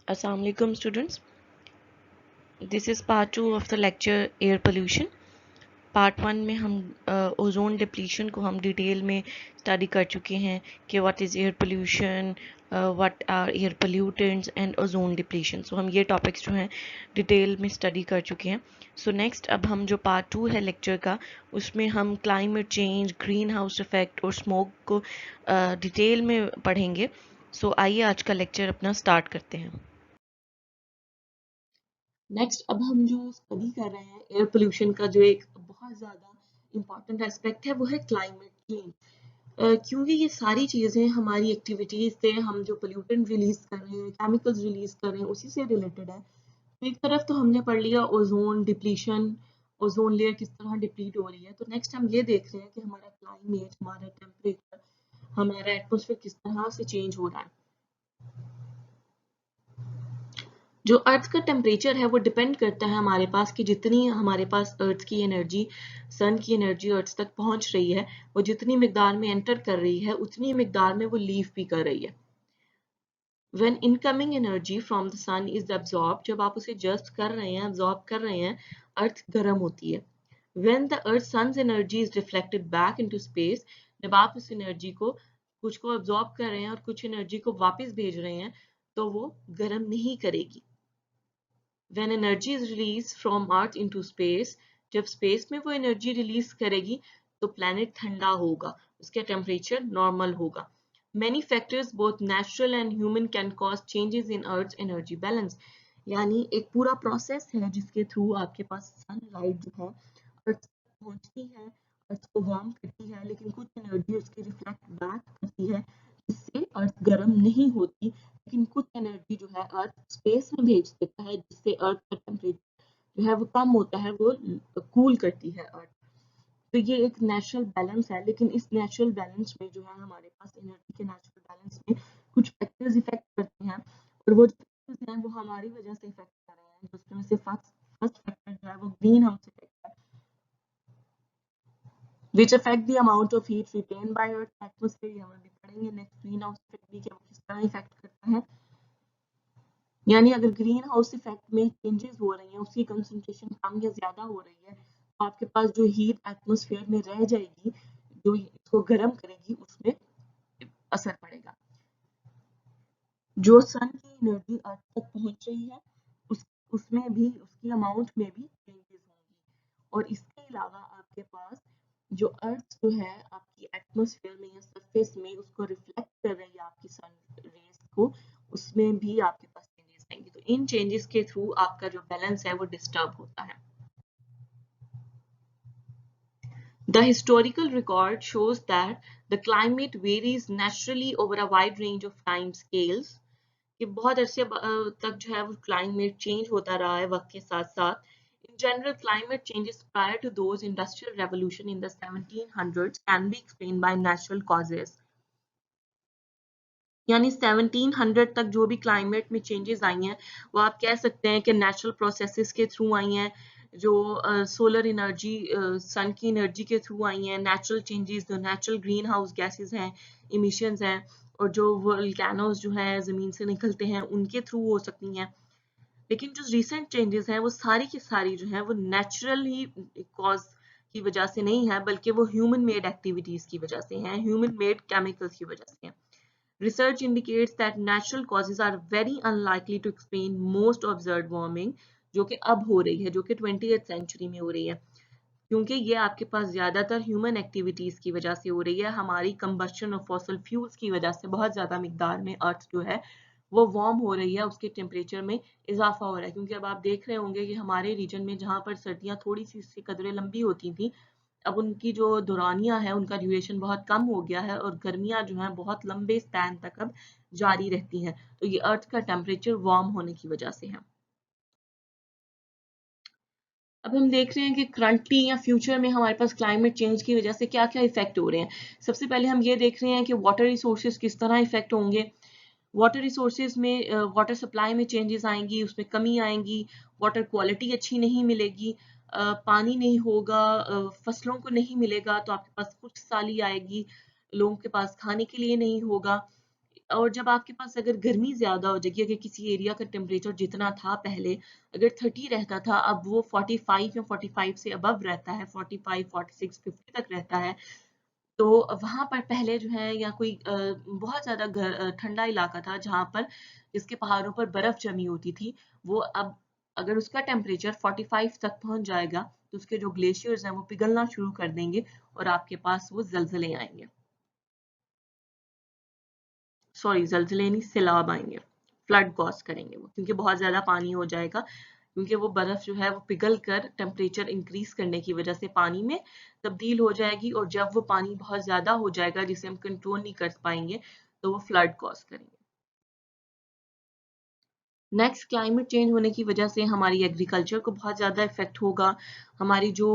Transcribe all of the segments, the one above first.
Assalamu alaikum students. This is part 2 of the lecture air pollution. Part 1 में हम ozone depletion को हम detail में स्टडी कर चुके हैं कि what is air pollution, what are air pollutants and ozone depletion. So हम ये टॉपिक्स जो हैं डिटेल में स्टडी कर चुके हैं. सो नेक्स्ट अब हम जो पार्ट 2 है लेक्चर का उसमें हम climate change, green house effect और स्मोक को डिटेल में पढ़ेंगे. सो आइए आज का लेक्चर अपना स्टार्ट करते हैं. नेक्स्ट अब हम जो स्टडी कर रहे हैं एयर पोल्यूशन का जो एक बहुत ज़्यादा इम्पॉर्टेंट एस्पेक्ट है वो है क्लाइमेट चेंज. क्योंकि ये सारी चीज़ें हमारी एक्टिविटीज़ से हम जो पोल्यूटेंट रिलीज कर रहे हैं, केमिकल्स रिलीज कर रहे हैं, उसी से रिलेटेड है. तो एक तरफ तो हमने पढ़ लिया ओजोन डिप्लीशन, ओजोन लेयर किस तरह डिप्लीट हो रही है. तो नेक्स्ट हम ये देख रहे हैं कि हमारा क्लाइमेट, हमारा टेम्परेचर, हमारा एटमोसफेयर किस तरह से चेंज हो रहा है. जो अर्थ का टेम्परेचर है वो डिपेंड करता है हमारे पास कि जितनी हमारे पास अर्थ की एनर्जी, सन की एनर्जी अर्थ तक पहुंच रही है, वो जितनी मिकदार में एंटर कर रही है उतनी मिकदार में वो लीव भी कर रही है. When incoming energy from the sun is absorbed, जब आप उसे जस्ट कर रहे हैं, absorb कर रहे हैं, अर्थ गर्म होती है. When the earth sun's energy is reflected back into space, जब आप उस एनर्जी को कुछ को absorb कर रहे हैं और कुछ एनर्जी को वापस भेज रहे हैं तो वो गर्म नहीं करेगी. When energy is released from earth into space, जब स्पेस में वो एनर्जी रिलीज करेगी तो प्लैनेट ठंडा होगा, उसका टेम्परेचर नॉर्मल होगा. Many factors both natural and human can cause changes in Earth's energy balance. यानी एक पूरा प्रोसेस है जिसके थ्रू आपके पास सनलाइट जो है अर्थ तक पहुंचती है, अर्थ को वार्म करती है, लेकिन कुछ एनर्जी उसकी रिफ्लेक्ट बैक करती है जिससे अर्थ गर्म नहीं होती, लेकिन कुछ एनर्जी जो है अर्थ स्पेस में भेज देता है जिससे अर्थ का टेम्परेचर जो है वो कम होता है, वो कूल करती है अर्थ. तो ये एक नेचुरल बैलेंस है, लेकिन इस नेचुरल बैलेंस में जो है हमारे पास एनर्जी के नेचुरल बैलेंस में कुछ फैक्टर्स इफेक्ट करते हैं और वो जो फैक्टर्स हैं वो हमारी वजह से इफेक्ट कर रहे हैं. जिसमें से फर्स्ट फैक्टर जो है वो ग्रीन हाउस इफेक्ट है, which affect the amount of heat retained by Earth atmosphere. ये हम अभी पढ़ेंगे नेक्स्ट ग्रीन हाउस इफेक्ट भी कि वो किस तरह इफेक्ट करता है. यानी अगर ग्रीन हाउस इफेक्ट में चेंजेस हो रही हैं, उसकी कंसंट्रेशन कम या ज्यादा हो रही है, तो आपके पास जो हीट एटमॉस्फेयर में रह जाएगी, जो इसको गर्म करेगी, उसमें असर पड़ेगा. जो सन की एनर्जी अर्थ तक पहुंच रही है उसमें भी, उसकी अमाउंट में भी चेंजेस होंगी. और इसके अलावा आपके पास जो अर्थ जो है आपकी एटमॉस्फेयर में या सरफेस में उसको रिफ्लेक्ट कर रही है आपकी सन रेज को, उसमें भी आपके पास चेंजेस आएंगे. तो इन चेंजेस के थ्रू आपका जो बैलेंस है वो डिस्टर्ब होता है. The historical record shows that the climate varies naturally over a wide range of time scales. कि बहुत अरसे तक जो है वो क्लाइमेट चेंज होता रहा है वक्त के साथ साथ. In general, climate changes prior to those industrial revolution in the 1700s can be explained by natural causes. यानी 1700 तक जो भी क्लाइमेट में चेंजेस आई हैं वो आप कह सकते हैं कि नेचुरल प्रोसेसेस के थ्रू आई हैं. जो सोलर एनर्जी, सन की एनर्जी के थ्रू आई हैं. नेचुरल चेंजेस, जो नेचुरल ग्रीन हाउस गैसेस हैं, इमिशंस हैं, और जो वोल्केनोज जो हैं ज़मीन से निकलते हैं, उनके थ्रू हो सकती हैं. लेकिन जो रिसेंट चेंजेस हैं वो सारी की सारी जो है वो नेचुरल ही कॉज की वजह से नहीं है, बल्कि वो ह्यूमन मेड एक्टिविटीज की वजह से हैं, ह्यूमन मेड केमिकल्स की वजह से हैं. Research indicates that natural causes are very unlikely to explain most observed warming, जो कि अब हो रही है, जो कि 20th सेंचुरी में हो रही है, क्योंकि ये आपके पास ज्यादातर ह्यूमन एक्टिविटीज की वजह से हो रही है. हमारी कंबस्शन ऑफ फॉसिल फ्यूल्स की वजह से बहुत ज्यादा मिकदार में अर्थ जो है वो वार्म हो रही है, उसके टेम्परेचर में इजाफा हो रहा है. क्योंकि अब आप देख रहे होंगे कि हमारे रीजन में जहाँ पर सर्दियाँ थोड़ी सी कदरें लंबी होती थी, अब उनकी जो दौरानिया है उनका ड्यूरेशन बहुत कम हो गया है और गर्मियां जो हैं बहुत लंबे स्पैन तक अब जारी रहती हैं. तो ये अर्थ का टेम्परेचर वार्म होने की वजह से है. अब हम देख रहे हैं कि करंटली या फ्यूचर में हमारे पास क्लाइमेट चेंज की वजह से क्या क्या इफेक्ट हो रहे हैं. सबसे पहले हम ये देख रहे हैं कि वाटर रिसोर्सेज किस तरह इफेक्ट होंगे. वाटर रिसोर्सेज में वाटर सप्लाई में चेंजेस आएंगी, उसमें कमी आएंगी, वाटर क्वालिटी अच्छी नहीं मिलेगी, पानी नहीं होगा, फसलों को नहीं मिलेगा, तो आपके पास कुछ साली आएगी, लोगों के पास खाने के लिए नहीं होगा. और जब आपके पास अगर गर्मी ज्यादा हो जाएगी, अगर किसी एरिया का टेम्परेचर जितना था पहले, अगर 30 रहता था, अब वो 45 या 45 से अबव रहता है, 45, 46, 50 तक रहता है, तो वहां पर पहले जो है, या कोई बहुत ज्यादा ठंडा इलाका था जहां पर, जिसके पहाड़ों पर बर्फ जमी होती थी, वो अब अगर उसका टेम्परेचर 45 तक पहुंच जाएगा, तो उसके जो ग्लेशियर्स हैं वो पिघलना शुरू कर देंगे और आपके पास वो जलजले आएंगे। सॉरी, जलजले नहीं, सैलाब आएंगे, फ्लड कॉज करेंगे वो, क्योंकि बहुत ज्यादा पानी हो जाएगा, क्योंकि वो बर्फ जो है वो पिघल कर टेम्परेचर इंक्रीज करने की वजह से पानी में तब्दील हो जाएगी, और जब वो पानी बहुत ज्यादा हो जाएगा जिसे हम कंट्रोल नहीं कर पाएंगे, तो वो फ्लड कॉज करेंगे। नेक्स्ट, क्लाइमेट चेंज होने की वजह से हमारी एग्रीकल्चर को बहुत ज़्यादा इफेक्ट होगा। हमारी जो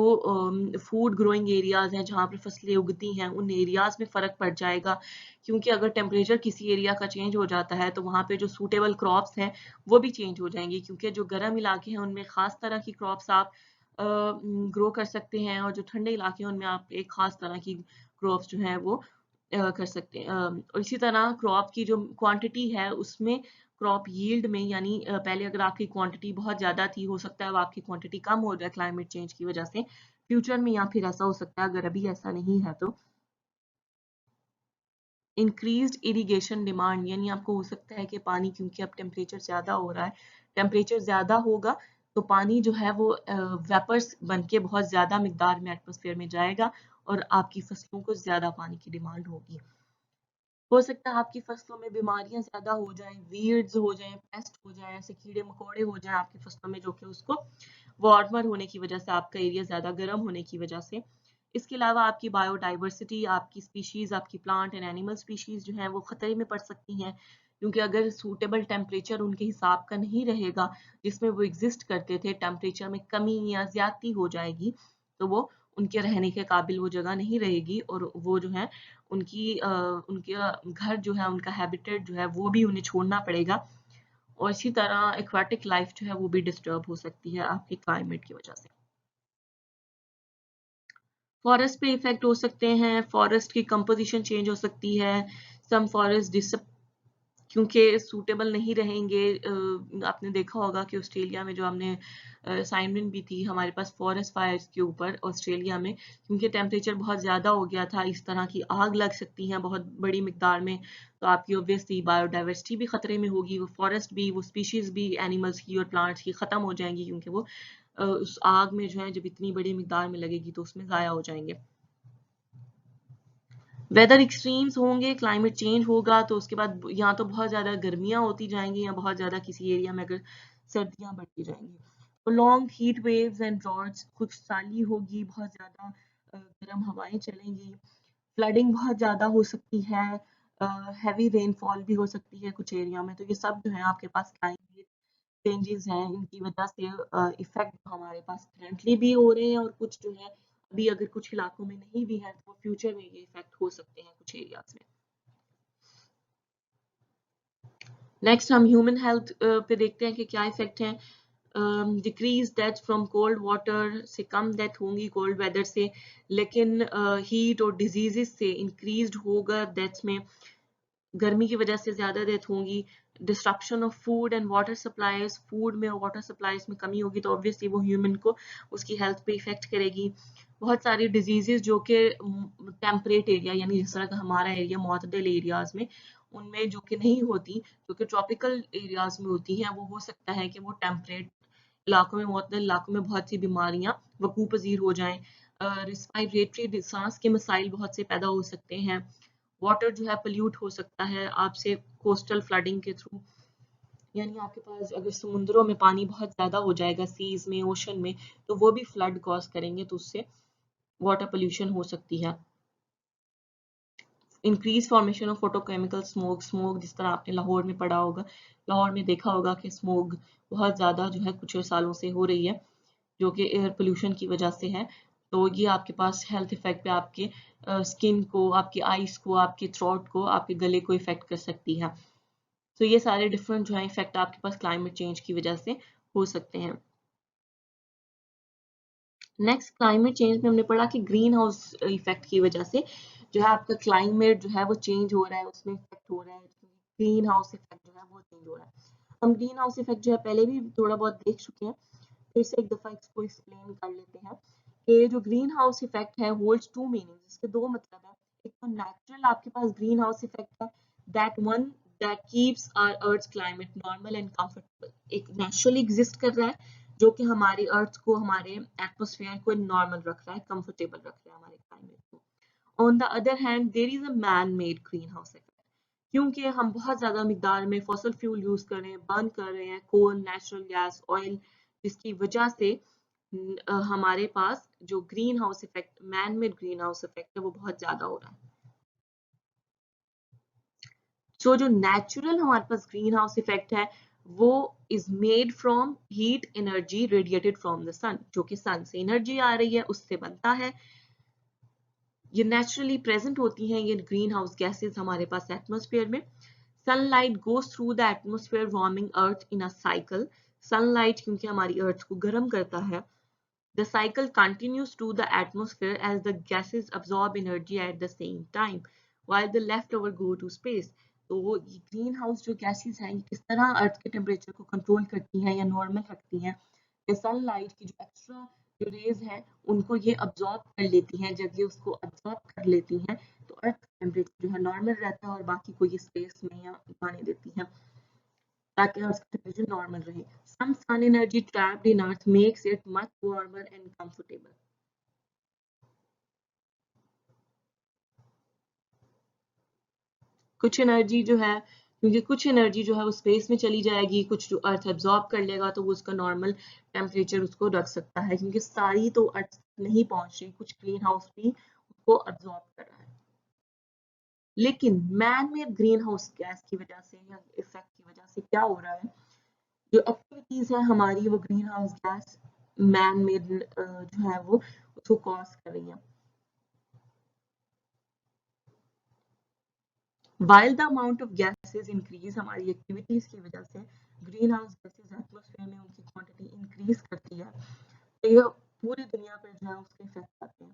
फूड ग्रोइंग एरियाज हैं, जहाँ पर फसलें उगती हैं, उन एरियाज में फ़र्क पड़ जाएगा, क्योंकि अगर टेम्परेचर किसी एरिया का चेंज हो जाता है, तो वहाँ पे जो सूटेबल क्रॉप्स हैं वो भी चेंज हो जाएंगी, क्योंकि जो गर्म इलाके हैं उनमें ख़ास तरह की क्रॉप्स आप ग्रो कर सकते हैं, और जो ठंडे इलाके हैं उनमें आप एक ख़ास तरह की क्रॉप्स जो हैं वो कर सकते हैं। और इसी तरह क्रॉप की जो क्वांटिटी है उसमें, क्रॉप यील्ड में, यानी पहले अगर आपकी क्वांटिटी बहुत ज़्यादा थी, हो सकता है अब आपकी क्वांटिटी कम हो जाए क्लाइमेट चेंज की वजह से फ्यूचर में, या फिर ऐसा हो सकता है अगर अभी ऐसा नहीं है तो इंक्रीज्ड इरिगेशन डिमांड, यानी आपको हो सकता है कि पानी, क्योंकि अब टेम्परेचर ज़्यादा हो रहा है, टेम्परेचर ज़्यादा होगा, तो पानी जो है वो वेपर्स बन के बहुत ज़्यादा मिकदार में एटमॉस्फेयर में जाएगा, और आपकी फसलों को ज़्यादा पानी की डिमांड होगी। हो सकता है आपकी फसलों में बीमारियां ज्यादा हो जाएं, वीड्स हो जाएं, पेस्ट हो जाएं, ऐसे कीड़े मकोड़े हो जाएं आपकी फसलों में, जो कि उसको वार्मर होने की वजह से, आपका एरिया ज्यादा गर्म होने की वजह से। इसके अलावा आपकी बायोडाइवर्सिटी, आपकी स्पीशीज, आपकी प्लांट एंड एनिमल स्पीशीज जो हैं वो खतरे में पड़ सकती हैं, क्योंकि अगर सूटेबल टेम्परेचर उनके हिसाब का नहीं रहेगा जिसमें वो एग्जिस्ट करते थे, टेम्परेचर में कमी या ज्यादती हो जाएगी, तो वो उनके रहने के काबिल वो जगह नहीं रहेगी, और वो जो है उनके घर जो है, उनका हैबिटेट जो है वो भी उन्हें छोड़ना पड़ेगा, और इसी तरह एक्वाटिक लाइफ जो है वो भी डिस्टर्ब हो सकती है आपके क्लाइमेट की वजह से। फॉरेस्ट पे इफेक्ट हो सकते हैं, फॉरेस्ट की कंपोजिशन चेंज हो सकती है, सम फॉरेस्ट क्योंकि सूटेबल नहीं रहेंगे। आपने देखा होगा कि ऑस्ट्रेलिया में जो हमने असाइनमेंट भी थी हमारे पास फॉरेस्ट फायर्स के ऊपर ऑस्ट्रेलिया में, क्योंकि टेम्परेचर बहुत ज़्यादा हो गया था, इस तरह की आग लग सकती है बहुत बड़ी मिकदार में, तो आपकी ऑब्वियसली बायोडाइवर्सिटी भी खतरे में होगी, वो फॉरेस्ट भी, वो स्पीशीज भी एनिमल्स की और प्लांट्स की ख़त्म हो जाएंगी, क्योंकि वो उस आग में जो है जब इतनी बड़ी मिकदार में लगेगी तो उसमें ज़ाया हो जाएंगे। वेदर एक्सट्रीम्स होंगे, क्लाइमेट चेंज होगा, तो उसके बाद या तो बहुत ज़्यादा गर्मियाँ होती जाएंगी, या बहुत ज़्यादा किसी एरिया में अगर सर्दियाँ बढ़ती जाएंगी, तो long heat waves and droughts, खुशहाली होगी, बहुत ज़्यादा गर्म हवाएं चलेंगी, फ्लडिंग बहुत ज़्यादा हो सकती है, हैवी रेनफॉल भी हो सकती है कुछ एरिया में, तो ये सब जो है आपके पास क्लाइमेट चेंजेस हैं, इनकी वजह से इफेक्ट हमारे पास करंटली भी हो रहे हैं, और कुछ जो है अभी अगर कुछ इलाकों में नहीं भी है तो फ्यूचर में ये इफेक्ट हो सकते हैं कुछ एरियाज में। नेक्स्ट हम ह्यूमन हेल्थ पे देखते हैं कि क्या इफेक्ट है। Decrease death from cold water, से कम डेथ होंगी कोल्ड वेदर से, लेकिन हीट और डिजीजेस से इंक्रीज होगा डेथ में, गर्मी की वजह से ज्यादा डेथ होंगी। Disruption of food and water supplies, food में और वाटर सप्लाईज में कमी होगी, तो ऑब्वियसली वो ह्यूमन को उसकी हेल्थ पे इफेक्ट करेगी। बहुत सारी डिजीजेस जो कि टेम्परेट एरिया, यानी जिस तरह का हमारा एरिया मुतदल एरियाज में, उनमें जो कि नहीं होती, जो कि ट्रॉपिकल एरियाज में होती हैं, वो हो सकता है कि वो टेम्परेट इलाकों में, मुतदल इलाकों में बहुत सी बीमारियां वकू पजीर हो जाएं। रिस्पायरेटरी सांस के मसाइल बहुत से पैदा हो सकते हैं। वाटर जो है पोल्यूट हो सकता है आपसे कोस्टल फ्लडिंग के थ्रू, यानी आपके पास अगर समुद्रों में पानी बहुत ज्यादा हो जाएगा, सीज में, ओशन में, तो वो भी फ्लड कॉज करेंगे, तो उससे वाटर पोल्यूशन हो सकती है। Increase formation of photochemical smoke, smoke जिस तरह आपने लाहौर में पढ़ा होगा, लाहौर में देखा होगा कि स्मोक बहुत ज्यादा जो है कुछ सालों से हो रही है, जो कि एयर पोल्यूशन की वजह से है, तो ये आपके पास हेल्थ इफेक्ट पे आपके स्किन को, आपकी आईज को, आपके थ्रोट को, आपके गले को इफेक्ट कर सकती है। तो ये सारे डिफरेंट जो है इफेक्ट आपके पास क्लाइमेट चेंज की वजह से हो सकते हैं। नेक्स्ट, क्लाइमेट चेंज में हमने पढ़ा कि ग्रीन हाउस इफेक्ट की वजह से जो है आपका क्लाइमेट जो है वो चेंज हो रहा है, उसमें इफेक्ट हो रहा है, ग्रीन हाउस इफेक्ट जो है वो चेंज हो रहा है। हम ग्रीन हाउस इफेक्ट जो है पहले भी थोड़ा बहुत देख चुके हैं, फिर से एक दफा इसको एक्सप्लेन कर लेते हैं कि जो ग्रीन हाउस इफेक्ट है होल्ड्स टू मीनिंग्स, इसके दो मतलब है। एक तो नेचुरल आपके पास ग्रीन हाउस इफेक्ट है, that one that keeps our earth climate normal and comfortable, एक नेचुरली एग्जिस्ट कर रहा है जो कि हमारी अर्थ को, हमारे एटमॉस्फेयर को नॉर्मल रख रहा है, कंफर्टेबल रख रहा है हमारे क्लाइमेट को। On the other hand there is a man made green house effect, क्योंकि हम बहुत ज्यादा मिकदार में फॉसल फ्यूल यूज कर रहे हैं, बर्न कर रहे हैं कोल, नेचुरल गैस, ऑयल, जिसकी वजह से हमारे पास जो green house effect, man made green house effect है वो बहुत ज्यादा हो रहा है। सो जो नेचुरल हमारे पास ग्रीन हाउस इफेक्ट है वो is made from heat energy radiated from the sun, जो कि सन से एनर्जी आ रही है उससे बनता है। ये नेचुरली प्रेजेंट होती हैं ये ग्रीन हाउस गैसेज हमारे पास एटमॉस्फेयर में। Sunlight goes through the atmosphere warming earth in a cycle, sunlight क्योंकि हमारी अर्थ को गर्म करता है, the cycle continues to the atmosphere as the gases absorb energy at the same time while the leftover go to space। तो वो green house जो gases हैं किस तरह अर्थ के टेम्परेचर को कंट्रोल करती हैं या नॉर्मल रखती हैं, कि सनलाइट की जो एक्स्ट्रा जो रेज हैं उनको ये अब्जॉर्ब कर लेती हैं, जब ये उसको अब्जॉर्ब कर लेती हैं तो अर्थ का टेम्परेचर जो है नॉर्मल रहता है और बाकी को ये स्पेस में या जाने देती हैं ताकि अर्थ का टेम्परेचर नॉर्मल रहे। Some sun energy trapped in earth makes it much warmer and comfortable। कुछ एनर्जी जो है, क्योंकि कुछ एनर्जी जो है वो स्पेस में चली जाएगी, कुछ जो अर्थ एब्जॉर्ब कर लेगा तो वो उसका नॉर्मल टेम्परेचर उसको रख सकता है, क्योंकि सारी तो अर्थ नहीं पहुंच रही, कुछ ग्रीन हाउस भी उसको एब्जॉर्ब कर रहा है। लेकिन man made green house gas की वजह से या इफेक्ट की वजह से क्या हो रहा है, जो एक्टिविटीज है हमारी वो green house gas man made जो है वो उसको कॉज कर रही है। While the amount of gases increase, हमारी एक्टिविटीज की वजह से ग्रीन हाउस गैसेज एटमॉस्फेयर में उनकी क्वांटिटी इंक्रीज करती है, तो ये पूरी दुनिया पर जो है उसके इफेक्ट आते हैं।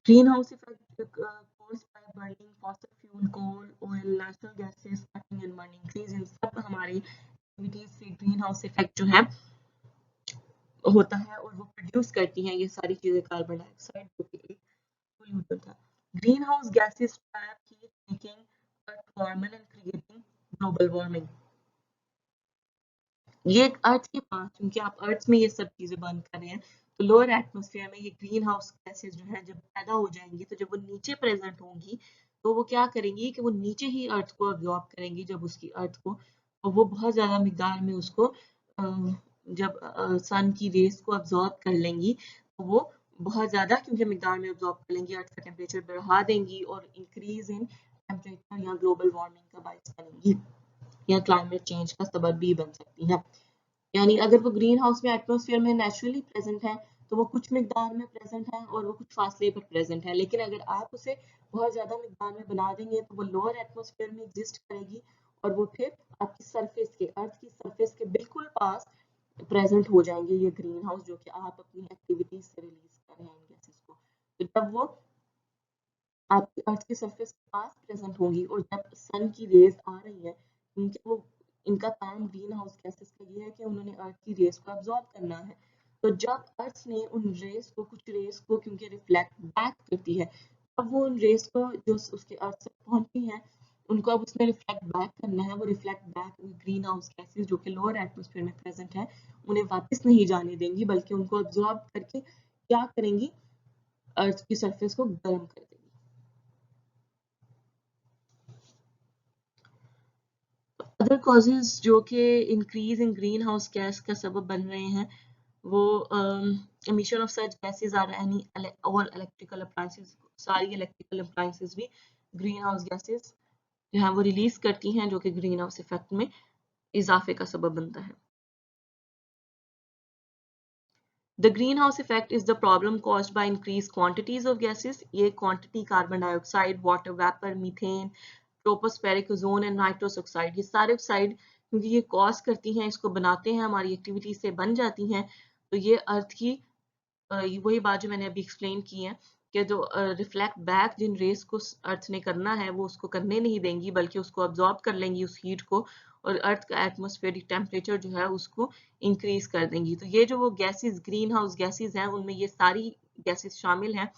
Green house effect caused by burning fossil fuel, coal, oil, natural gases, cutting and burning trees, इन सब हमारी एक्टिविटीज से ग्रीन हाउस इफेक्ट जो है होता है और वो प्रोड्यूस करती हैं ये सारी चीजें, कार्बन डाइऑक्साइड जो कि एक पोल्यूटेंट है। Green house gases trap heat, making earth warmer and creating global warming. ये अर्थ के पास, क्योंकि आप अर्थ में ये सब चीजें बंद कर रहे हैं, तो लोअर एटमॉस्फेयर में ये ग्रीन हाउस गैसेज जो है जब पैदा हो जाएंगी, तो जब वो नीचे प्रेजेंट होंगी तो वो क्या करेंगी कि वो नीचे ही अर्थ को अब्जॉर्ब करेंगी, जब उसकी अर्थ को, और वो बहुत ज्यादा मिकदार में उसको जब सन की रेस को अब्जॉर्ब कर लेंगी तो वो बहुत ज्यादा क्योंकि मिकदार में अब्जॉर्ब कर लेंगी, अर्थ का टेम्परेचर बढ़ा देंगी और इंक्रीज इन टेम्परेचर या ग्लोबल वार्मिंग का बायस बनेंगी या क्लाइमेट चेंज का सबब भी बन सकती है। यानी अगर वो ग्रीन हाउस में एटमॉस्फेयर में नेचुरली प्रेजेंट है तो वो कुछ मिकदार में प्रेजेंट है और वो कुछ फासले पर प्रेजेंट है, लेकिन अगर आप उसे बहुत ज्यादा मिकदार में बना देंगे तो वो लोअर एटमॉस्फेयर में एग्जिस्ट करेगी और वो फिर आपकी सरफेस के, अर्थ की सरफेस के बिल्कुल पास प्रेजेंट हो जाएंगे ये ग्रीन हाउस जो कि आप अपनी एक्टिविटीज से रिलीज कर रहे हैं इन गैसेस को। तो जब वो आपकी अर्थ की सरफेस के पास प्रेजेंट होंगी और जब सन की रेज आ रही है, क्योंकि वो इनका काम ग्रीन हाउस गैसेस का ये है कि उन्होंने अर्थ की रेस को अब्जॉर्ब करना है, तो जब अर्थ ने उन रेस को, कुछ रेस को क्योंकि रिफ्लेक्ट बैक करती है, अब वो उन रेस को जो उसके अर्थ तक पहुंची हैं उनको अब उसने रिफ्लेक्ट बैक करना है, वो reflect back green house gases जो कि लोअर एटमॉस्फेयर में प्रेजेंट है उन्हें वापस नहीं जाने देंगी, बल्कि उनको अब्जॉर्ब करके क्या करेंगी, अर्थ की सरफेस को गर्म कर देंगी। अदर कॉजेज जो कि increase in green house gas का सबब बन रहे हैं वो emission of such gases are any all electrical appliances, सारी इलेक्ट्रिकल अप्लायंसेस भी ग्रीन हाउस गैसेस जो है वो रिलीज करती हैं जो कि ग्रीन हाउस इफेक्ट में इजाफे का सबब बनता है। The greenhouse effect is the problem caused by increased quantities of gases, ये quantity carbon dioxide, water vapour, methane, tropospheric ozone and nitrous oxide, ये सारे ऑक्साइड क्योंकि ये कॉज करती हैं, इसको बनाते हैं, हमारी एक्टिविटी से बन जाती हैं, तो ये अर्थ की वही बात जो मैंने अभी एक्सप्लेन की है कि जो रिफ्लेक्ट बैक जिन रेस को अर्थ ने करना है वो उसको करने नहीं देंगी, बल्कि उसको अब्जॉर्ब कर लेंगी उस हीट को, और अर्थ का एटमॉस्फेरिक टेम्परेचर जो है उसको इंक्रीज कर देंगी। तो ये जो वो गैसेस, ग्रीन हाउस गैसेस हैं, उनमें ये सारी गैसेस शामिल हैं।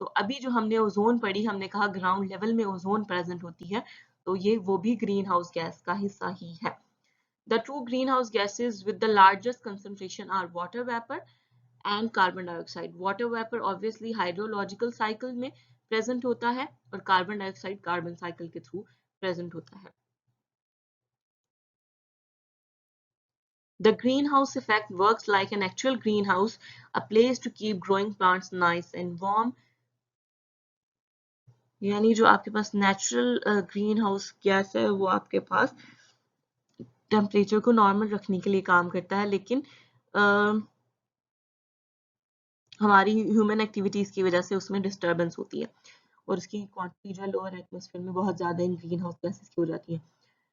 तो अभी जो हमने ओजोन पढ़ी, हमने कहा ग्राउंड लेवल में ओजोन प्रेजेंट होती है, तो ये वो भी ग्रीन हाउस गैस का हिस्सा ही है। The true greenhouse gases with the largest concentration are water vapor and carbon dioxide. Water vapor obviously hydrological cycle में present होता है, और carbon dioxide carbon cycle के through present होता है. The greenhouse effect works like an actual greenhouse, a place to keep growing plants nice and warm. यानी जो आपके पास नेचुरल ग्रीन हाउस गैस है वो आपके पास टेम्परेचर को नॉर्मल रखने के लिए काम करता है, लेकिन हमारी ह्यूमन एक्टिविटीज की वजह से उसमें डिस्टर्बेंस होती है, और उसकी क्वांटिटी जो है लोअर एटमॉस्फेयर में बहुत ज्यादा इन ग्रीन हाउस गैसेस की हो जाती है.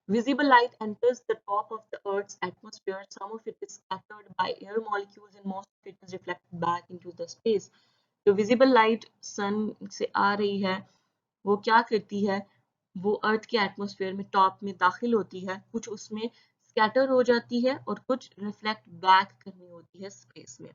Visible light enters the top of the Earth's atmosphere. Some of it is scattered by air molecules and most of it is reflected back into the space. जो visible light सन से आ रही है वो क्या करती है, वो अर्थ के एटमॉस्फेयर में टॉप में दाखिल होती है, कुछ उसमें स्कैटर हो जाती है और कुछ रिफ्लेक्ट बैक करनी होती है स्पेस में.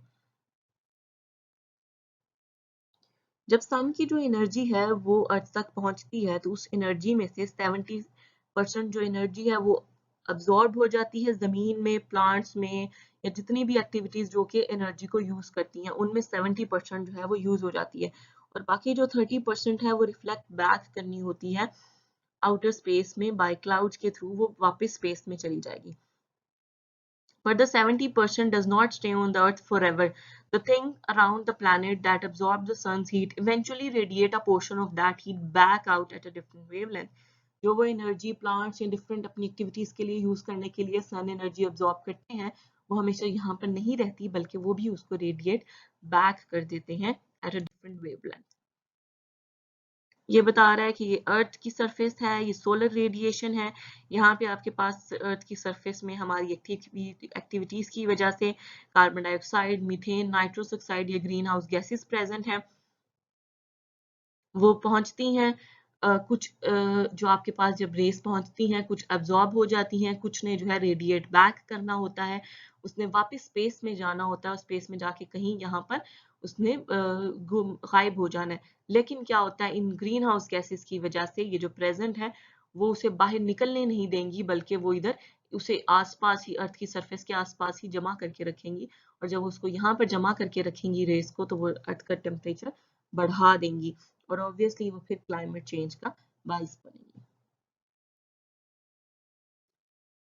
जब सन की जो एनर्जी है वो अर्थ तक पहुंचती है तो उस एनर्जी में से 70% जो एनर्जी है वो अब्जॉर्ब हो जाती है जमीन में, प्लांट्स में, या जितनी भी एक्टिविटीज जो कि एनर्जी को यूज करती हैं उनमें 70% जो है वो यूज हो जाती है, और बाकी जो 30% है वो रिफ्लेक्ट बैक करनी होती है आउटर स्पेस में बाय क्लाउड्स के थ्रू, वो वापस स्पेस में चली जाएगी. But the 70% does not stay on the earth forever. The thing around the planet that absorb the sun's heat eventually radiate a portion of that heat back out at a different wavelength. जो वो energy plants या different अपनी activities के लिए use करने के लिए sun energy absorb करते हैं, वो हमेशा यहाँ पर नहीं रहती, बल्कि वो भी उसको रेडिएट बैक कर देते हैं एट अ डिफरेंट वेवलेंथ. ये बता रहा है कि ये अर्थ की सरफेस है, ये सोलर रेडिएशन है. यहाँ पे आपके पास अर्थ की सरफेस में हमारी एक्टिविटीज की वजह से carbon dioxide, methane, nitrous oxide, ये ग्रीन हाउस गैसेस प्रेजेंट हैं. वो पहुंचती हैं कुछ जो आपके पास जब रेस पहुंचती हैं कुछ अब्जॉर्ब हो जाती हैं, कुछ ने जो है रेडिएट बैक करना होता है, उसने वापस स्पेस में जाना होता है, स्पेस में जाके कहीं यहाँ पर उसने गायब हो जाना है. लेकिन क्या होता है, इन ग्रीन हाउस गैसेस की वजह से ये जो प्रेजेंट है वो उसे बाहर निकलने नहीं देंगी, बल्कि वो इधर उसे आसपास ही, अर्थ की सरफेस के आसपास ही जमा करके रखेंगी, और जब उसको यहाँ पर जमा करके रखेंगी रेस को, तो वो अर्थ का टेम्परेचर बढ़ा देंगी, और ऑब्वियसली वो फिर क्लाइमेट चेंज का बाइस बनेगी.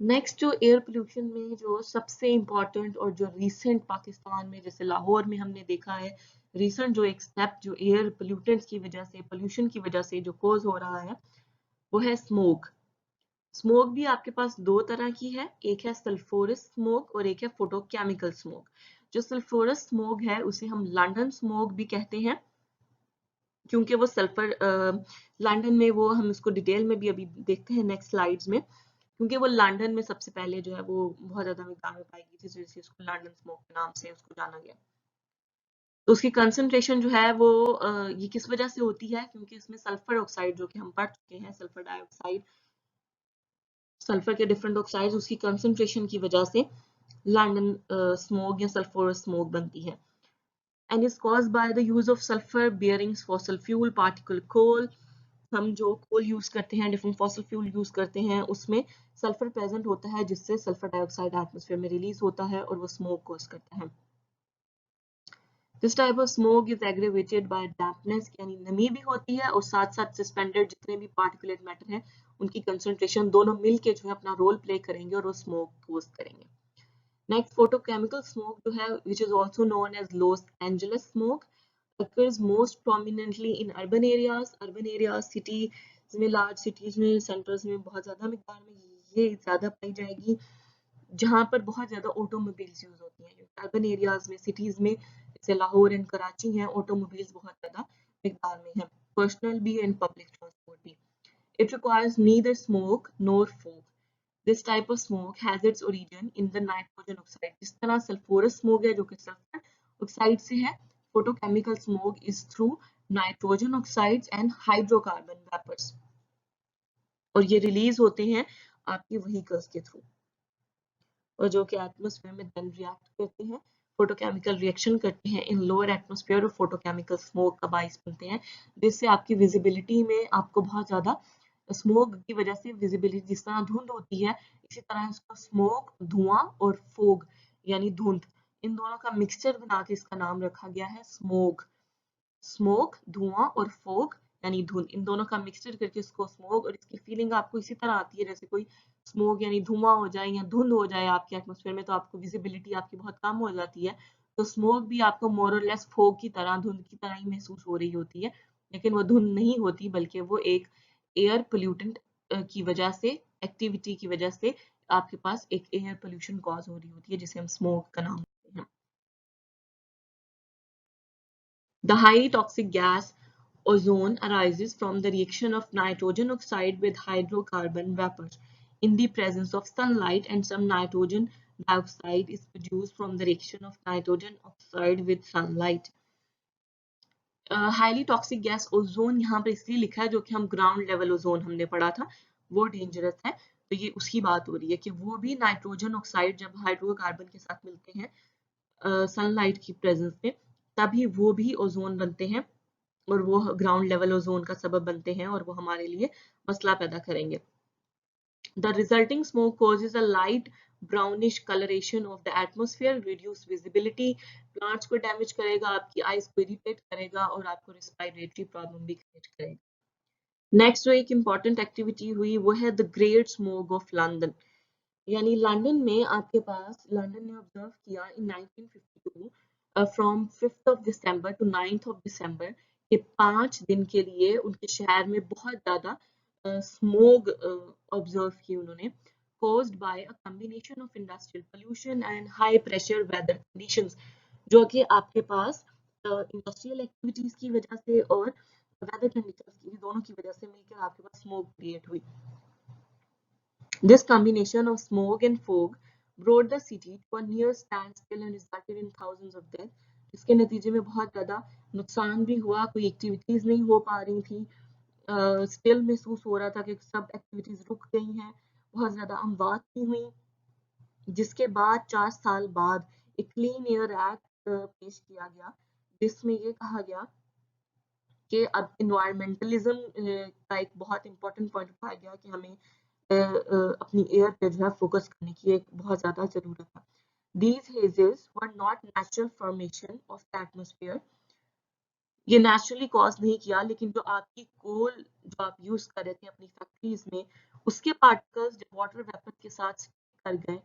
नेक्स्ट जो एयर पोल्यूशन में जो सबसे इम्पोर्टेंट और जो रिसेंट पाकिस्तान में जैसे लाहौर में हमने देखा है, रिसेंट जो एक स्टेप जो एयर पोल्यूटेंट्स की वजह से, पोल्यूशन की वजह से जो कोज हो रहा है वो है स्मोक. स्मोक भी आपके पास दो तरह की है, एक है सल्फोरस स्मोक और एक है फोटोकेमिकल स्मोक. जो सल्फोरस स्मोक है उसे हम लंदन स्मोक भी कहते हैं, क्योंकि वो सल्फर लंदन में, वो हम इसको डिटेल में भी अभी देखते हैं नेक्स्ट स्लाइड्स में, क्योंकि वो लंदन में सबसे पहले जो है वो बहुत ज्यादा मिकदार में पाई गई थी, जिससे उसको लंदन स्मोक के नाम से उसको जाना गया. तो उसकी कंसंट्रेशन जो है वो ये किस वजह से होती है, क्योंकि इसमें सल्फर ऑक्साइड जो कि हम पढ़ चुके हैं, सल्फर डाइऑक्साइड, सल्फर के डिफरेंट ऑक्साइड्स, उसकी कंसंट्रेशन की वजह से लंदन स्मोक या सल्फोरस स्मोक बनती है. And is caused by the use of sulfur bearing fossil fuel particle coal. हम जो कोल यूज करते हैं, डिफरेंट फॉसिल फ्यूल यूज करते हैं, उसमें सल्फर प्रेजेंट होता है, जिससे सल्फर डाइऑक्साइड एटमॉस्फेयर में रिलीज होता है और वो स्मोक कॉज करता है. This type of smoke is aggravated by dampness, यानी नमी भी होती है और साथ साथ सस्पेंडेड जितने भी पार्टिकुलेट मैटर हैं उनकी कंसंट्रेशन दोनों मिलके जो है अपना रोल प्ले करेंगे और वो स्मोक कॉज करेंगे. Next, photochemical smoke जो है, which is also known as Los Angeles smoke, occurs most prominently in urban areas. Urban areas, cities में, large cities में, centers में बहुत ज़्यादा मिकदार में ये ज़्यादा पाई जाएगी, जहाँ पर बहुत ज़्यादा ऑटोमोबाइल्स यूज होती हैं. अर्बन एरियाज में, सिटीज में, जैसे लाहौर एंड कराची हैं, ऑटोमोबाइल्स बहुत ज़्यादा मिकदार में हैं, पर्सनल भी एंड पब्लिक ट्रांसपोर्ट भी. It requires neither smoke nor fog. This type of smoke has its origin in the nitrogen oxide. जिस तरह सल्फोरस स्मोक है जो कि सल्फर ऑक्साइड से है, photochemical smoke is through nitrogen oxides and hydrocarbon vapours, और ये रिलीज होते हैं आपके व्हीकल्स के थ्रू, और जो कि एटमॉस्फेयर में देन रिएक्ट करते हैं, फोटोकेमिकल रिएक्शन करते हैं इन लोअर एटमॉस्फेयर, और फोटोकेमिकल स्मोक का बाइस बनते हैं, जिससे आपकी विजिबिलिटी में आपको बहुत ज्यादा, स्मोक की वजह से विजिबिलिटी, जिस तरह धुंध होती है इसी तरह इसको स्मोक, धुआं और फोग यानी धुंध, इन दोनों का मिक्सचर बना के इसका नाम रखा गया है स्मोक। स्मोक, धुआं और फोग यानी धुंध, इन दोनों का मिक्सचर करके इसको स्मोक, और इसकी फीलिंग आपको इसी तरह आती है जैसे कोई स्मोक यानी धुआं हो जाए या धुंध हो जाए आपके एटमॉस्फेयर में, तो आपको विजिबिलिटी आपकी बहुत कम हो जाती है। तो स्मोक भी आपको मोर और लेस फोग की तरह, धुंध की तरह ही महसूस हो रही होती है, लेकिन वो धुंध नहीं होती, बल्कि वो एक एयर पोल्यूटेंट की वजह से, एक्टिविटी की वजह से आपके पास एक एयर पोल्यूशन कॉज हो रही होती है, जिसे हम स्मोक का नाम देते हैं। The highly toxic gas ozone arises from the reaction of nitrogen oxide with hydrocarbon vapors in the presence of sunlight, and some nitrogen dioxide is produced from the reaction of nitrogen oxide with sunlight. Highly toxic gas ozone यहाँ पर इसलिए लिखा है, जो कि हम ground level ozone हमने पढ़ा था वो डेंजरस है, तो ये उसकी बात हो रही है कि वो भी नाइट्रोजन ऑक्साइड जब हाइड्रोकार्बन के साथ मिलते हैं सनलाइट की प्रेजेंस में, तभी वो भी ओजोन बनते हैं, और वो ग्राउंड लेवल ओजोन का सबब बनते हैं, और वो हमारे लिए मसला पैदा करेंगे। The resulting smoke causes a light brownish coloration of the atmosphere, reduce visibility, plants को डैमेज करेगा, आपकी आईज को इरिटेट करेगा, और आपको रेस्पिरेटरी प्रॉब्लम भी क्रिएट करेगा। नेक्स्ट जो एक इम्पॉर्टेंट एक्टिविटी हुई वो है the great smoke of London, यानी लंदन में आपके पास, लंदन ने ऑब्जर्व किया in 1952 from 5th of December to 9th of December के 5 दिन के लिए उनके शहर में बहुत ज्यादा स्मोग ऑब्जर्व की उन्होंने, caused by a combination of industrial pollution and high pressure weather conditions, जो कि आपके पास इंडस्ट्रियल एक्टिविटीज की वजह से और वेदर कंडीशंस की, दोनों की वजह से मिलकर आपके पास स्मोक क्रिएट हुई। This combination of smoke and fog brought the city to a near standstill and resulted in thousands of deaths. इसके नतीजे में बहुत ज्यादा नुकसान भी हुआ, कोई एक्टिविटीज नहीं हो पा रही थी, स्टिल महसूस हो रहा था कि सब एक्टिविटीज रुक गई हैं, बहुत ज्यादा अमवात भी हुई, जिसके बाद 4 साल बाद एक क्लीन एयर एक्ट पेश किया गया, जिसमें ये कहा गया कि अब इन्वायरमेंटलिज्म का एक बहुत इंपॉर्टेंट पॉइंट उठाया गया कि हमें अपनी एयर पे जो है फोकस करने की एक बहुत ज्यादा जरूरत है। These hazes were not natural formation of the atmosphere, ये नेचुरली कॉज नहीं किया, लेकिन जो आपकी कोल जो आप यूज कर रहे थे अपनी फैक्ट्रीज में, उसके पार्टिकल्स जब वाटर वेपर के साथ कर गए,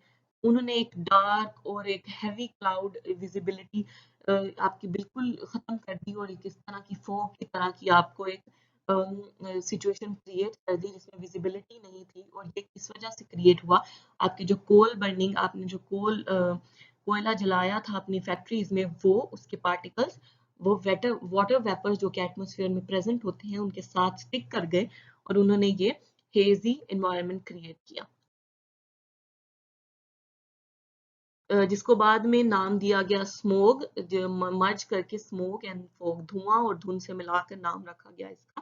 उन्होंने एक डार्क और एक हैवी क्लाउड विजिबिलिटी आपकी बिल्कुल खत्म कर दी, और एक इस तरह की फॉग की तरह की आपको एक सिचुएशन क्रिएट कर दी जिसमें विजिबिलिटी नहीं थी, और ये किस वजह से क्रिएट हुआ, आपकी जो कोल बर्निंग, आपने जो कोयला जलाया था अपनी फैक्ट्रीज में, वो उसके पार्टिकल्स, वो वाटर वेपर जो कि एटमॉस्फेयर में प्रेजेंट होते हैं उनके साथ स्टिक कर गए, और उन्होंने ये हेजी एनवायरनमेंट क्रिएट किया, जिसको बाद में नाम दिया गया स्मोग, मर्ज करके स्मोक एंड फॉग, धुआं और धुंध से मिलाकर नाम रखा गया इसका,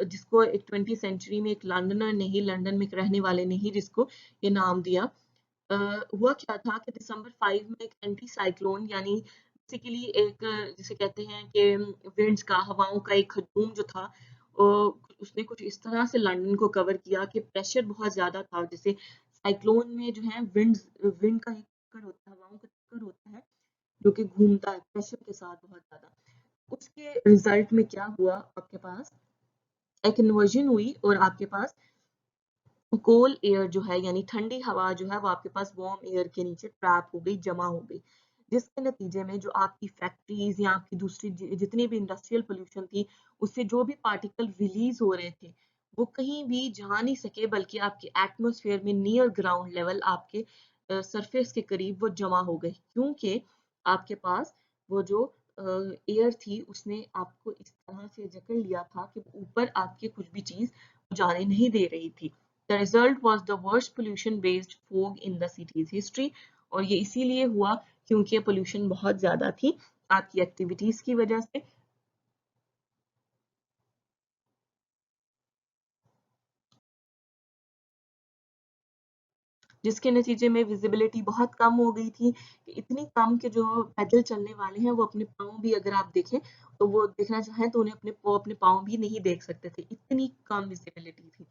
जिसको एक 20वीं सेंचुरी में एक लंदनर ने ही, लंदन में रहने वाले ने ही जिसको ये नाम दिया। हुआ क्या था कि दिसंबर 5 में एक एंटी साइक्लोन, यानी बेसिकली एक जिसे कहते हैं कि विंड्स का, हवाओं का एक हजूम जो था, उसने कुछ इस तरह से लंदन को कवर किया कि प्रेशर बहुत ज्यादा था, जैसे साइक्लोन में जो है विंड का एक चक्कर होता है, हवाओं का चक्कर होता है जो कि घूमता है प्रेशर के साथ बहुत ज्यादा, उसके रिजल्ट में क्या हुआ, आपके पास एक इन्वर्जन हुई, और आपके पास कोल एयर जो है यानी ठंडी हवा जो है वो आपके पास वार्म एयर के नीचे ट्रैप हो गई, जमा हो गई, जिसके नतीजे में जो आपकी फैक्ट्रीज या आपकी दूसरी जितनी भी इंडस्ट्रियल पोल्यूशन थी, उससे जो भी पार्टिकल रिलीज हो रहे थे वो कहीं भी जा नहीं सके, बल्कि आपके एटमॉस्फेयर में नियर ग्राउंड लेवल, आपके सरफेस के करीब वो जमा हो गए, क्योंकि आपके पास वो जो एयर थी उसने आपको इस तरह से जकड़ लिया था कि ऊपर आपके कुछ भी चीज जाने नहीं दे रही थी। The result was the worst pollution-based fog in the city's history, और ये इसीलिए हुआ क्योंकि पोल्यूशन बहुत ज्यादा थी आपकी एक्टिविटीज की वजह से, जिसके नतीजे में विजिबिलिटी बहुत कम हो गई थी, इतनी कम कि जो पैदल चलने वाले हैं वो अपने पाँव भी अगर आप देखें तो वो देखना चाहें तो उन्हें अपने पाँव भी नहीं देख सकते थे, इतनी कम विजिबिलिटी थी।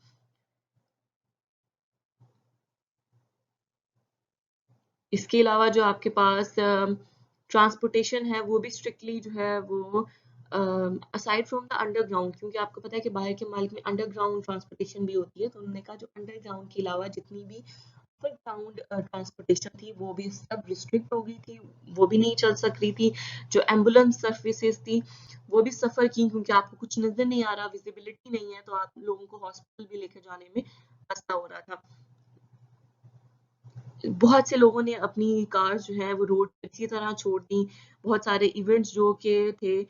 इसके अलावा जो आपके पास ट्रांसपोर्टेशन है वो भी स्ट्रिक्टली जो है वो असाइड फ्रॉम द अंडरग्राउंड, क्योंकि आपको पता है कि बाहर के मुल्क में अंडरग्राउंड ट्रांसपोर्टेशन भी होती है, तो उन्होंने कहा जो अंडरग्राउंड के अलावा जितनी भी ग्राउंड ट्रांसपोर्टेशन थी वो भी सब रिस्ट्रिक्ट हो गई थी, वो भी नहीं चल सक रही थी। जो एम्बुलेंस सर्विसेज थी वो भी सफर की, क्योंकि आपको कुछ नजर नहीं आ रहा, विजिबिलिटी नहीं है, तो आप लोगों को हॉस्पिटल भी लेके जाने में रास्ता हो रहा था। बहुत से लोगों ने अपनी कार जो है वो रोड पर इसी तरह छोड़ दी। बहुत सारे इवेंट्स जो के थे,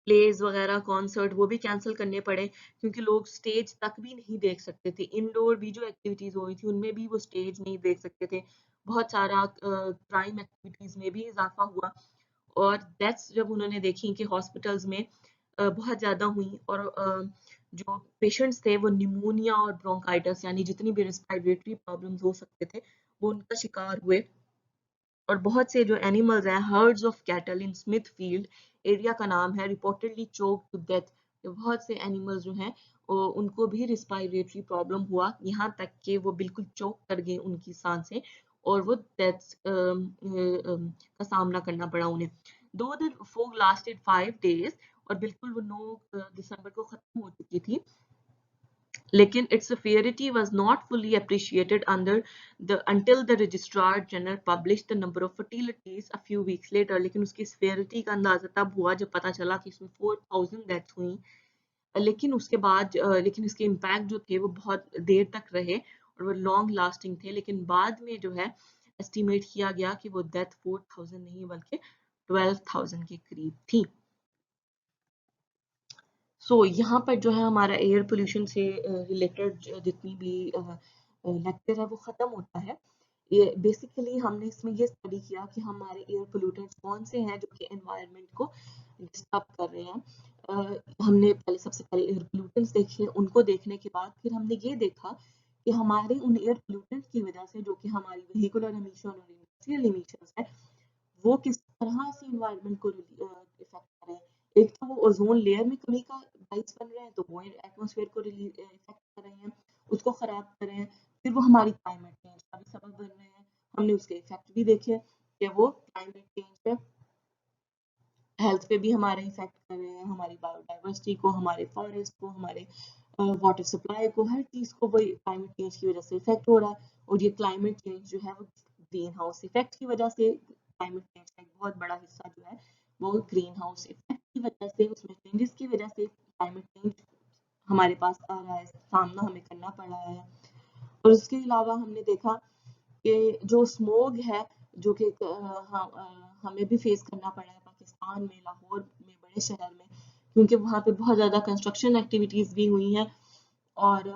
प्लेज वगैरह कॉन्सर्ट, वो भी कैंसिल करने पड़े, क्योंकि लोग स्टेज तक भी नहीं देख सकते थे। इंडोर भी जो एक्टिविटीज हुई थी उनमें भी वो स्टेज नहीं देख सकते थे। बहुत सारा क्राइम एक्टिविटीज में भी इजाफा हुआ, और डेथ्स जब उन्होंने देखी कि हॉस्पिटल्स में बहुत ज्यादा हुई, और जो पेशेंट्स थे वो निमोनिया और ब्रोंकाइटिस यानी जितनी भी रेस्पिरेटरी प्रॉब्लम्स हो सकते थे वो उनका शिकार हुए। और बहुत से जो एनिमल्स हैं, herds of cattle in Smithfield area का नाम है, रिपोर्टेडली चोक टू डेथ। बहुत से एनिमल्स जो हैं उनको भी रिस्पायरेटरी प्रॉब्लम हुआ, यहाँ तक कि वो बिल्कुल चोक कर गए उनकी सांसें, और वो डेथ का सामना करना पड़ा उन्हें। दो द फोग लास्टेड 5 days, और बिल्कुल वो 9 दिसंबर को खत्म हो चुकी थी, लेकिन its severity was not fully appreciated until the registrar general published the number of fatalities a few weeks later। लेकिन उसकी severity का अंदाजा तब हुआ जब पता चला कि इसमें 4000 डेथ्स हुई। लेकिन उसके बाद लेकिन इसके इम्पैक्ट जो थे वो बहुत देर तक रहे और वो लॉन्ग लास्टिंग थे, लेकिन बाद में जो है एस्टिमेट किया गया कि वो डेथ 4000 नहीं बल्कि 12,000 के करीब थी। यहाँ पर जो है हमारा एयर पोल्यूशन से रिलेटेड जितनी भी लेक्चर है वो ख़त्म होता है। ये बेसिकली हमने इसमें ये स्टडी किया कि हमारे एयर पोल्यूटेंट्स कौन से हैं जो कि एनवायरनमेंट को डिस्टर्ब कर रहे हैं। हमने सबसे पहले एयर पोल्यूटेंट्स देखे, उनको देखने के बाद फिर हमने ये देखा कि हमारे उन एयर पोल्यूटेंट्स की वजह से जो कि हमारी व्हीकुलर एमिशन और इंडस्ट्रियल एमिशंस है वो किस तरह से इन्वायरमेंट को इफेक्ट कर रहे हैं। एक तो वो ओजोन लेयर में कमी का बाइस बन रहे हैं, तो वो एटमॉस्फेयर को इफेक्ट कर रहे हैं, उसको खराब कर रहे हैं। फिर वो हमारी क्लाइमेट चेंज का भी सबब बन रहे हैं। हमने उसके इफेक्ट भी देखे कि वो क्लाइमेट चेंज पे हेल्थ पे भी हमारे इफेक्ट कर रहे हैं, हमारी बायोडाइवर्सिटी को, हमारे फॉरेस्ट को, हमारे वाटर सप्लाई को, हर चीज को वो क्लाइमेट चेंज की वजह से इफेक्ट हो रहा है। और ये क्लाइमेट चेंज जो है वो ग्रीन हाउस इफेक्ट की वजह से, क्लाइमेट चेंज का एक बहुत बड़ा हिस्सा जो है वो ग्रीन हाउस इफेक्ट की वजह से, उसमें चेंजेस की वजह से क्लाइमेट चेंज हमारे पास आ रहा है, सामना हमें करना पड़ रहा है। और उसके अलावा हमने देखा कि जो स्मोग है जो कि हमें भी फेस करना पड़ा है पाकिस्तान में, लाहौर में, बड़े शहर में, क्योंकि वहाँ पे बहुत ज़्यादा कंस्ट्रक्शन एक्टिविटीज़ भी हुई हैं, और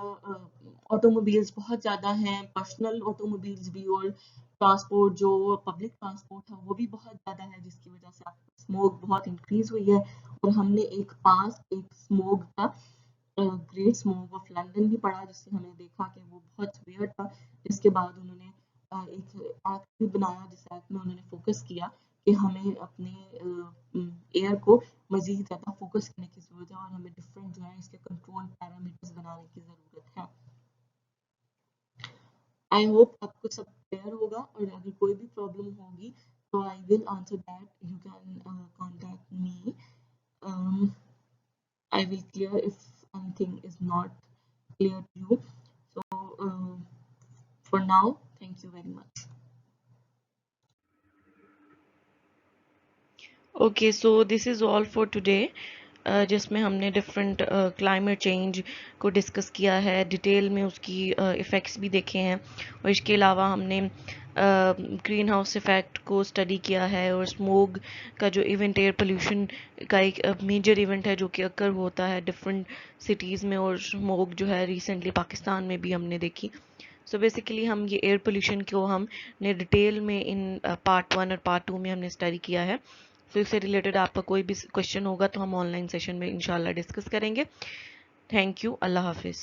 ऑटोमोबाइल्स बहुत ज़्यादा हैं, पर्सनल ऑटोमोबाइल्स भी, और ट्रांसपोर्ट जो पब्लिक ट्रांसपोर्ट है वो भी बहुत ज़्यादा है, जिसकी वजह से स्मोग बहुत इंक्रीज हुई है। और हमने एक स्मोग का ग्रेट स्मोग ऑफ लंदन भी पढ़ा, जिससे हमने देखा कि वो बहुत वियर्ड था। इसके बाद उन्होंने एक एक्ट भी बनाया, जिस एक्ट में उन्होंने फोकस किया कि हमें अपने एयर को मजीद ज़्यादा फोकस करने की ज़रूरत है, और हमें डिफरेंट जो है इसके कंट्रोल पैरामीटर्स बनाने की ज़रूरत है। आई होप आपको सब क्लियर होगा, और अगर कोई भी प्रॉब्लम होगी तो I will answer that, you can contact me, I will clear if anything is not clear to you. So for now, thank you very much. Okay, so this is all for today, जिसमें हमने different climate change को discuss किया है, detail में उसकी effects भी देखे हैं, और इसके अलावा हमने ग्रीन हाउस इफ़ेक्ट को स्टडी किया है, और स्मोग का जो इवेंट एयर पोल्यूशन का एक मेजर इवेंट है जो कि अक्कर होता है डिफरेंट सिटीज़ में, और स्मोग जो है रिसेंटली पाकिस्तान में भी हमने देखी। सो बेसिकली हम ये एयर पोल्यूशन को हमने डिटेल में इन पार्ट 1 और पार्ट 2 में हमने स्टडी किया है। तो इससे रिलेटेड आपका कोई भी क्वेश्चन होगा तो हम ऑनलाइन सेशन में इंशाल्लाह डिस्कस करेंगे। Thank you. अल्लाह हाफिज़।